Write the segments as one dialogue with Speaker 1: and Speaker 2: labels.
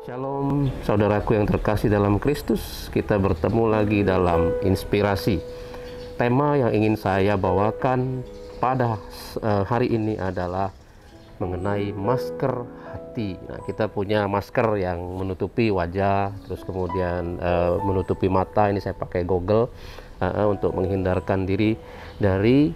Speaker 1: Shalom saudaraku yang terkasih dalam Kristus. Kita bertemu lagi dalam inspirasi. Tema yang ingin saya bawakan pada hari ini adalah mengenai masker hati. Nah, kita punya masker yang menutupi wajah, terus kemudian menutupi mata. Ini saya pakai goggle untuk menghindarkan diri dari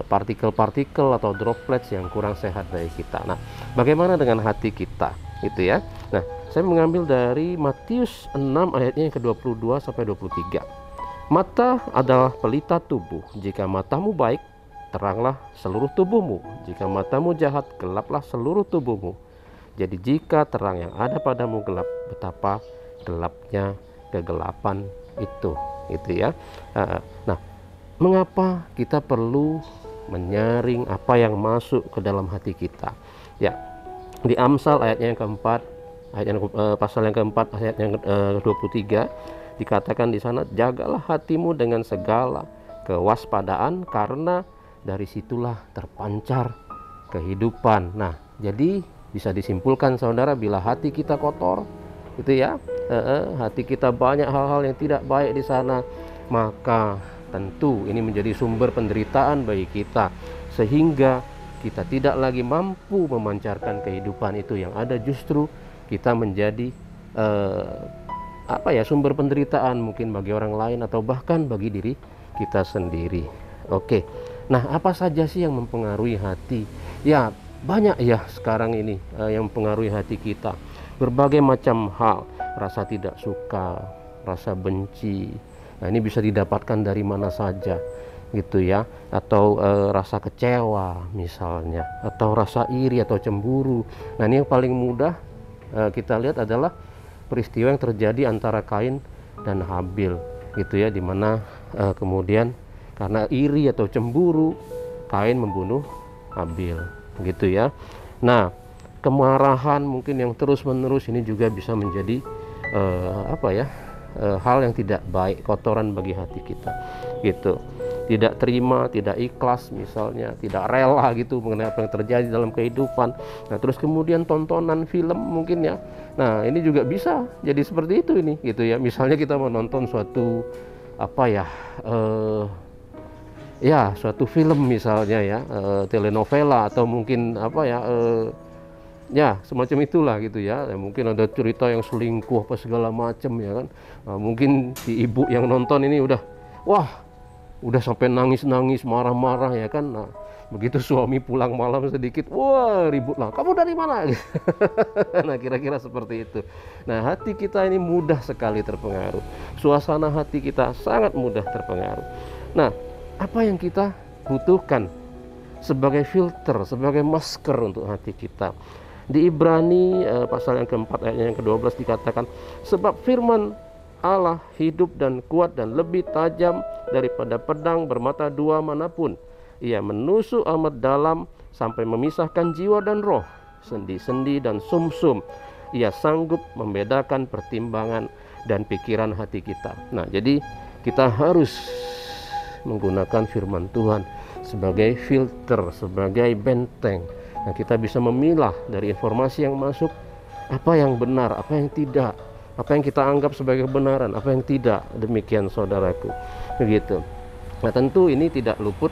Speaker 1: partikel-partikel atau droplets yang kurang sehat dari kita. Nah, bagaimana dengan hati kita? Gitu ya. Nah, saya mengambil dari Matius 6 ayatnya yang ke-22 sampai 23. Mata adalah pelita tubuh. Jika matamu baik, teranglah seluruh tubuhmu. Jika matamu jahat, gelaplah seluruh tubuhmu. Jadi jika terang yang ada padamu gelap, betapa gelapnya kegelapan itu. Gitu ya. Nah, mengapa kita perlu menyaring apa yang masuk ke dalam hati kita? Ya, di Amsal ayatnya yang keempat, pasal yang keempat ayat yang ke-23 dikatakan di sana, jagalah hatimu dengan segala kewaspadaan karena dari situlah terpancar kehidupan. Nah, jadi bisa disimpulkan saudara, bila hati kita kotor, gitu ya, hati kita banyak hal-hal yang tidak baik di sana, maka tentu ini menjadi sumber penderitaan bagi kita, sehingga kita tidak lagi mampu memancarkan kehidupan itu. Yang ada justru kita menjadi sumber penderitaan mungkin bagi orang lain atau bahkan bagi diri kita sendiri. Oke. Nah, apa saja sih yang mempengaruhi hati? Ya, banyak ya sekarang ini yang mempengaruhi hati kita. Berbagai macam hal, rasa tidak suka, rasa benci. Nah, ini bisa didapatkan dari mana saja, gitu ya, atau rasa kecewa misalnya, atau rasa iri atau cemburu. Nah, ini yang paling mudah kita lihat adalah peristiwa yang terjadi antara Kain dan Habil, gitu ya, dimana kemudian karena iri atau cemburu Kain membunuh Habil, gitu ya. Nah, kemarahan mungkin yang terus-menerus ini juga bisa menjadi hal yang tidak baik, kotoran bagi hati kita, gitu. Tidak terima, tidak ikhlas misalnya, tidak rela gitu mengenai apa yang terjadi dalam kehidupan. Nah, terus kemudian tontonan film mungkin ya. Nah, ini juga bisa jadi seperti itu ini, gitu ya. Misalnya kita menonton suatu suatu film misalnya ya, telenovela atau mungkin semacam itulah gitu ya. Mungkin ada cerita yang selingkuh apa segala macam ya kan. Nah, mungkin si ibu yang nonton ini udah sampai nangis-nangis, marah-marah ya kan. Nah, begitu suami pulang malam sedikit, ribut lah, kamu dari mana? Nah, kira-kira seperti itu. Nah, hati kita ini mudah sekali terpengaruh. Suasana hati kita sangat mudah terpengaruh. Nah, apa yang kita butuhkan sebagai filter, sebagai masker untuk hati kita? Di Ibrani pasal yang keempat ayat yang ke-12 dikatakan, sebab firman Allah hidup dan kuat dan lebih tajam daripada pedang bermata dua manapun. Ia menusuk amat dalam sampai memisahkan jiwa dan roh, sendi-sendi dan sumsum. Ia sanggup membedakan pertimbangan dan pikiran hati kita. Nah, jadi kita harus menggunakan firman Tuhan sebagai filter, sebagai benteng. Nah, kita bisa memilah dari informasi yang masuk, apa yang benar, apa yang tidak, apa yang kita anggap sebagai kebenaran, apa yang tidak. Demikian saudaraku, begitu. Nah, tentu ini tidak luput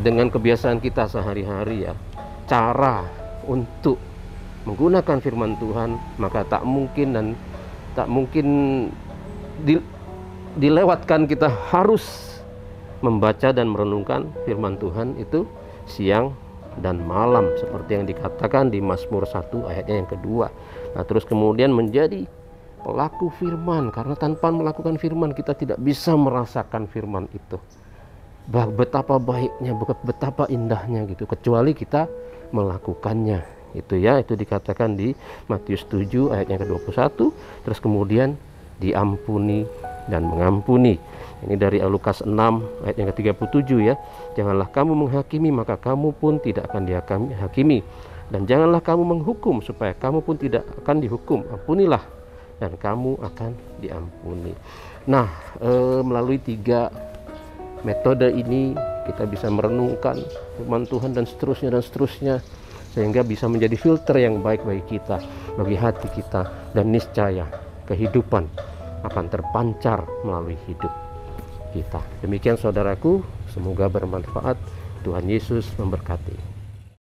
Speaker 1: dengan kebiasaan kita sehari-hari ya. Cara untuk menggunakan firman Tuhan, maka tak mungkin dilewatkan. Kita harus membaca dan merenungkan firman Tuhan itu siang dan malam, seperti yang dikatakan di Mazmur 1 ayatnya yang kedua. Nah, terus kemudian menjadi pelaku firman, karena tanpa melakukan firman kita tidak bisa merasakan firman itu. Betapa baiknya, betapa indahnya gitu, kecuali kita melakukannya. Itu ya, itu dikatakan di Matius 7 ayatnya ke-21. Terus kemudian diampuni dan mengampuni. Ini dari Lukas 6 ayat yang ke-37 ya. Janganlah kamu menghakimi, maka kamu pun tidak akan dihakimi. Dan janganlah kamu menghukum, supaya kamu pun tidak akan dihukum. Ampunilah, dan kamu akan diampuni. Nah, melalui 3 metode ini kita bisa merenungkan firman Tuhan dan seterusnya. sehingga bisa menjadi filter yang baik bagi kita, bagi hati kita, dan niscaya kehidupan akan terpancar melalui hidup kita. Demikian saudaraku, semoga bermanfaat. Tuhan Yesus memberkati.